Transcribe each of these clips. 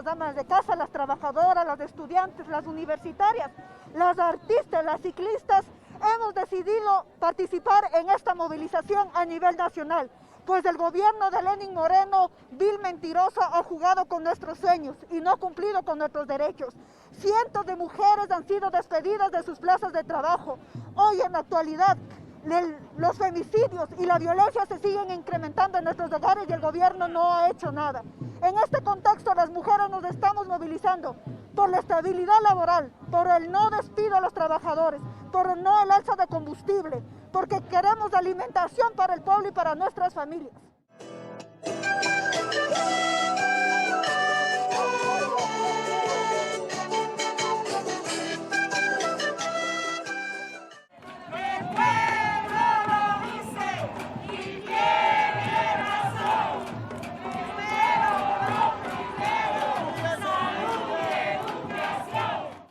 las amas de casa, las trabajadoras, las estudiantes, las universitarias, las artistas, las ciclistas, hemos decidido participar en esta movilización a nivel nacional, pues el gobierno de Lenín Moreno, vil mentiroso, ha jugado con nuestros sueños y no ha cumplido con nuestros derechos. Cientos de mujeres han sido despedidas de sus plazas de trabajo. Hoy en la actualidad, los femicidios y la violencia se siguen incrementando en nuestros hogares y el gobierno no ha hecho nada. En este contexto, las mujeres nos estamos movilizando por la estabilidad laboral, por el no despido a los trabajadores, por el no al alza de combustible, porque queremos alimentación para el pueblo y para nuestras familias.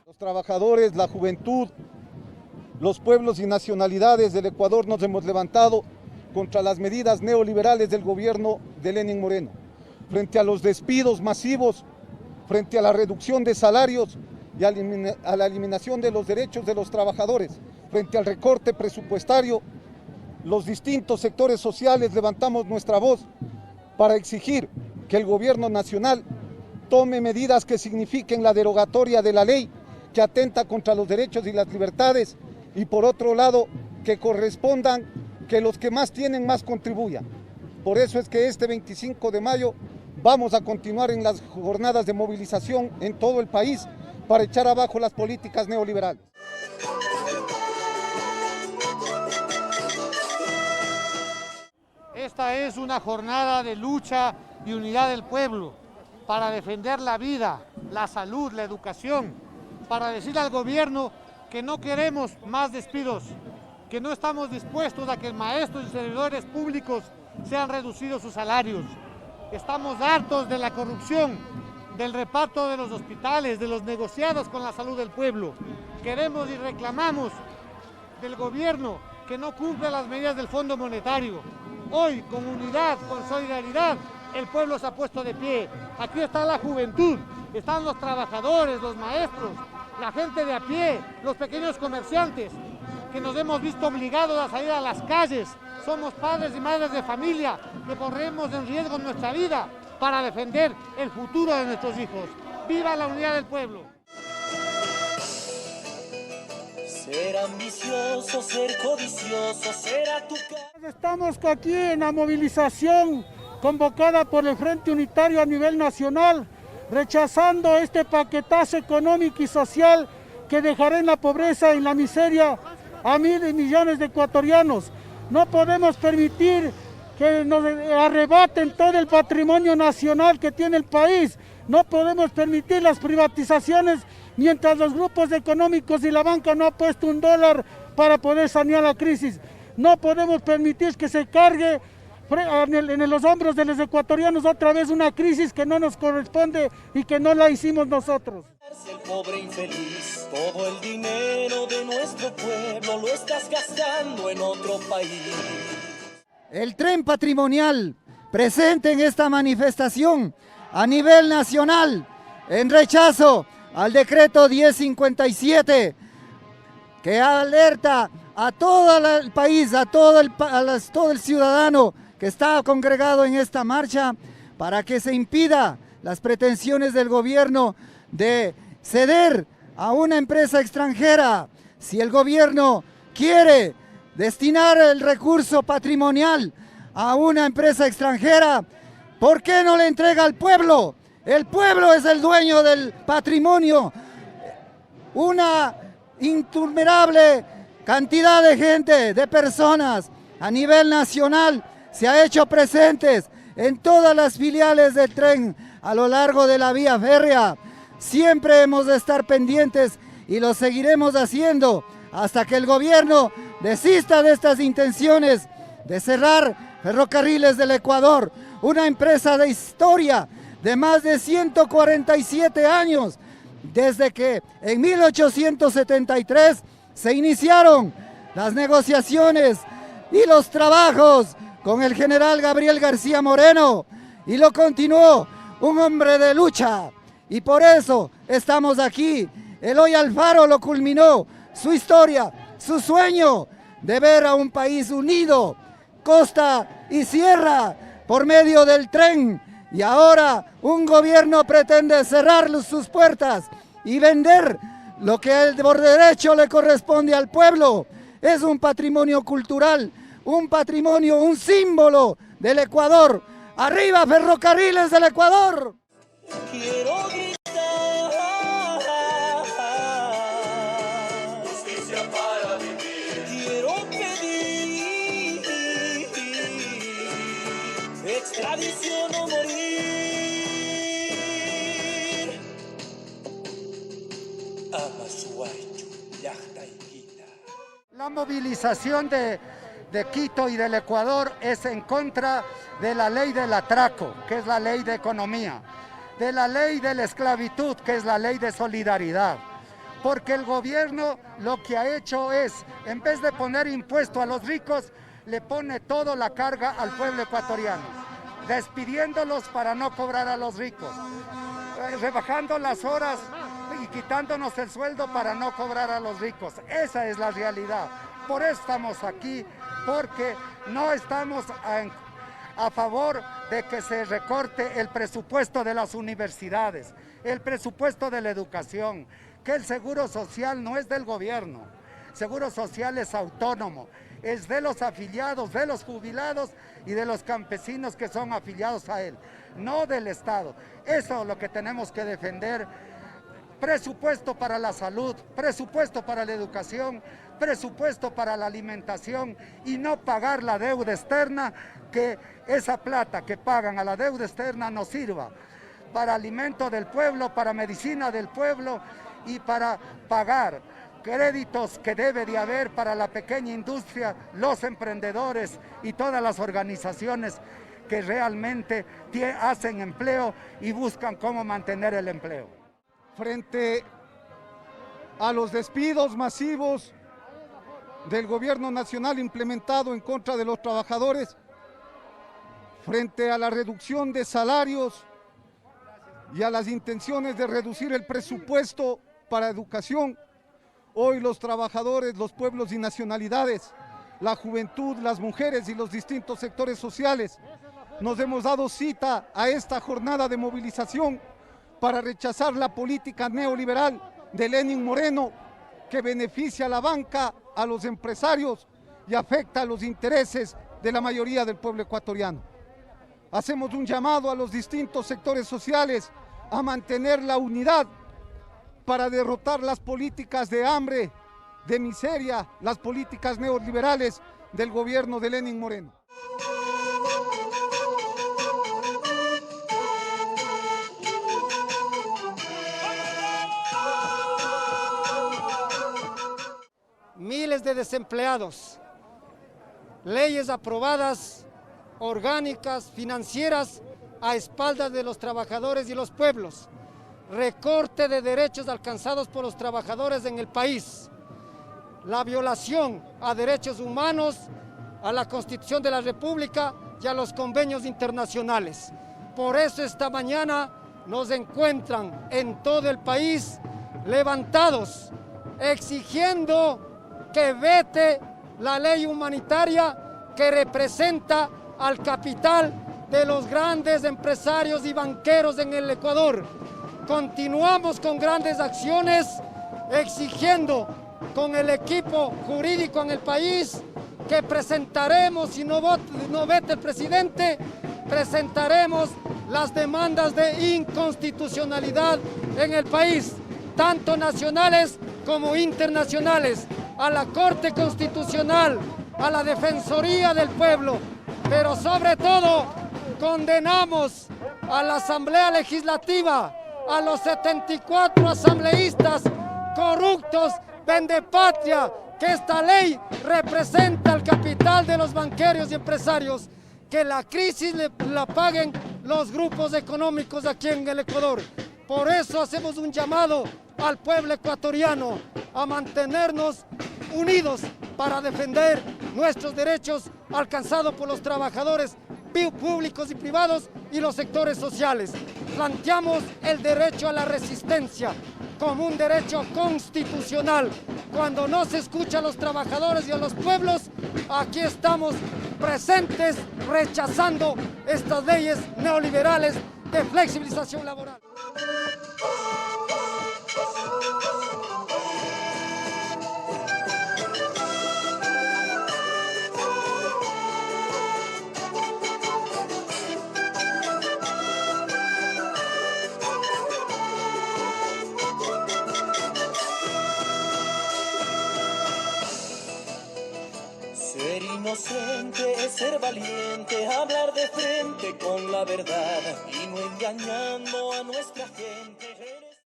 Los trabajadores, la juventud, los pueblos y nacionalidades del Ecuador nos hemos levantado contra las medidas neoliberales del gobierno de Lenín Moreno, frente a los despidos masivos, frente a la reducción de salarios y a la eliminación de los derechos de los trabajadores, frente al recorte presupuestario. Los distintos sectores sociales levantamos nuestra voz para exigir que el gobierno nacional tome medidas que signifiquen la derogatoria de la ley que atenta contra los derechos y las libertades, y por otro lado, que correspondan que los que más tienen más contribuyan. Por eso es que este 25 de mayo vamos a continuar en las jornadas de movilización en todo el país para echar abajo las políticas neoliberales. Esta es una jornada de lucha y unidad del pueblo para defender la vida, la salud, la educación, para decirle al gobierno que no queremos más despidos, que no estamos dispuestos a que maestros y servidores públicos sean reducidos sus salarios. Estamos hartos de la corrupción, del reparto de los hospitales, de los negociados con la salud del pueblo. Queremos y reclamamos del gobierno que no cumple las medidas del Fondo Monetario. Hoy, con unidad, con solidaridad, el pueblo se ha puesto de pie. Aquí está la juventud, están los trabajadores, los maestros, la gente de a pie, los pequeños comerciantes, que nos hemos visto obligados a salir a las calles. Somos padres y madres de familia que ponemos en riesgo nuestra vida para defender el futuro de nuestros hijos. ¡Viva la unidad del pueblo! Ser ambicioso, ser codicioso, será tu casa. Estamos aquí en la movilización convocada por el Frente Unitario a nivel nacional, rechazando este paquetazo económico y social que dejará en la pobreza y en la miseria a miles y millones de ecuatorianos. No podemos permitir que nos arrebaten todo el patrimonio nacional que tiene el país. No podemos permitir las privatizaciones mientras los grupos económicos y la banca no han puesto $1 para poder sanear la crisis. No podemos permitir que se cargue en los hombros de los ecuatorianos otra vez una crisis que no nos corresponde y que no la hicimos nosotros. El pobre infeliz, todo el dinero de nuestro pueblo lo estás gastando en otro país. El tren patrimonial presente en esta manifestación a nivel nacional en rechazo al decreto 1057 que alerta a todo el país, a todo el ciudadano que está congregado en esta marcha para que se impida las pretensiones del gobierno de ceder a una empresa extranjera. Si el gobierno quiere destinar el recurso patrimonial a una empresa extranjera, ¿por qué no le entrega al pueblo? El pueblo es el dueño del patrimonio. Una innumerable cantidad de gente, de personas a nivel nacional se ha hecho presentes en todas las filiales del tren a lo largo de la vía férrea. Siempre hemos de estar pendientes y lo seguiremos haciendo hasta que el gobierno desista de estas intenciones de cerrar Ferrocarriles del Ecuador, una empresa de historia de más de 147 años, desde que en 1873 se iniciaron las negociaciones y los trabajos con el general Gabriel García Moreno, y lo continuó un hombre de lucha Y por eso estamos aquí. Eloy Alfaro lo culminó, su historia, su sueño de ver a un país unido, costa y sierra, por medio del tren. Y ahora un gobierno pretende cerrar sus puertas y vender lo que por derecho le corresponde al pueblo. Es un patrimonio cultural, un patrimonio, un símbolo del Ecuador. ¡Arriba, Ferrocarriles del Ecuador! Quiero gritar, justicia para vivir. Quiero pedir extradición o morir. Amasuayu, Yachta y Quita. La movilización de Quito y del Ecuador es en contra de la ley del atraco, que es la ley de economía, de la ley de la esclavitud, que es la ley de solidaridad. Porque el gobierno lo que ha hecho es, en vez de poner impuesto a los ricos, le pone toda la carga al pueblo ecuatoriano, despidiéndolos para no cobrar a los ricos, rebajando las horas y quitándonos el sueldo para no cobrar a los ricos. Esa es la realidad. Por eso estamos aquí, porque no estamos a favor de que se recorte el presupuesto de las universidades, el presupuesto de la educación, que el seguro social no es del gobierno, seguro social es autónomo, es de los afiliados, de los jubilados y de los campesinos que son afiliados a él, no del Estado. Eso es lo que tenemos que defender. Presupuesto para la salud, presupuesto para la educación, presupuesto para la alimentación y no pagar la deuda externa, que esa plata que pagan a la deuda externa nos sirva para alimento del pueblo, para medicina del pueblo y para pagar créditos que debe de haber para la pequeña industria, los emprendedores y todas las organizaciones que realmente hacen empleo y buscan cómo mantener el empleo. Frente a los despidos masivos del gobierno nacional implementado en contra de los trabajadores, frente a la reducción de salarios y a las intenciones de reducir el presupuesto para educación, hoy los trabajadores, los pueblos y nacionalidades, la juventud, las mujeres y los distintos sectores sociales nos hemos dado cita a esta jornada de movilización para rechazar la política neoliberal de Lenín Moreno, que beneficia a la banca, a los empresarios y afecta a los intereses de la mayoría del pueblo ecuatoriano. Hacemos un llamado a los distintos sectores sociales a mantener la unidad para derrotar las políticas de hambre, de miseria, las políticas neoliberales del gobierno de Lenín Moreno. Miles de desempleados, leyes aprobadas, orgánicas, financieras, a espaldas de los trabajadores y los pueblos, recorte de derechos alcanzados por los trabajadores en el país, la violación a derechos humanos, a la Constitución de la República y a los convenios internacionales. Por eso esta mañana nos encuentran en todo el país levantados, exigiendo que vete la ley humanitaria que representa al capital de los grandes empresarios y banqueros en el Ecuador. Continuamos con grandes acciones, exigiendo con el equipo jurídico en el país que presentaremos, si no vete el presidente, presentaremos las demandas de inconstitucionalidad en el país, tanto nacionales como internacionales, a la Corte Constitucional, a la Defensoría del Pueblo, pero sobre todo condenamos a la Asamblea Legislativa, a los 74 asambleístas corruptos, vendepatria, que esta ley representa el capital de los banqueros y empresarios, que la crisis la paguen los grupos económicos aquí en el Ecuador. Por eso hacemos un llamado al pueblo ecuatoriano a mantenernos unidos para defender nuestros derechos alcanzados por los trabajadores públicos y privados y los sectores sociales. planteamos el derecho a la resistencia como un derecho constitucional. Cuando no se escucha a los trabajadores y a los pueblos, aquí estamos presentes rechazando estas leyes neoliberales de flexibilización laboral. Ser inocente es ser valiente, hablar de frente con la verdad y no engañando a nuestra gente.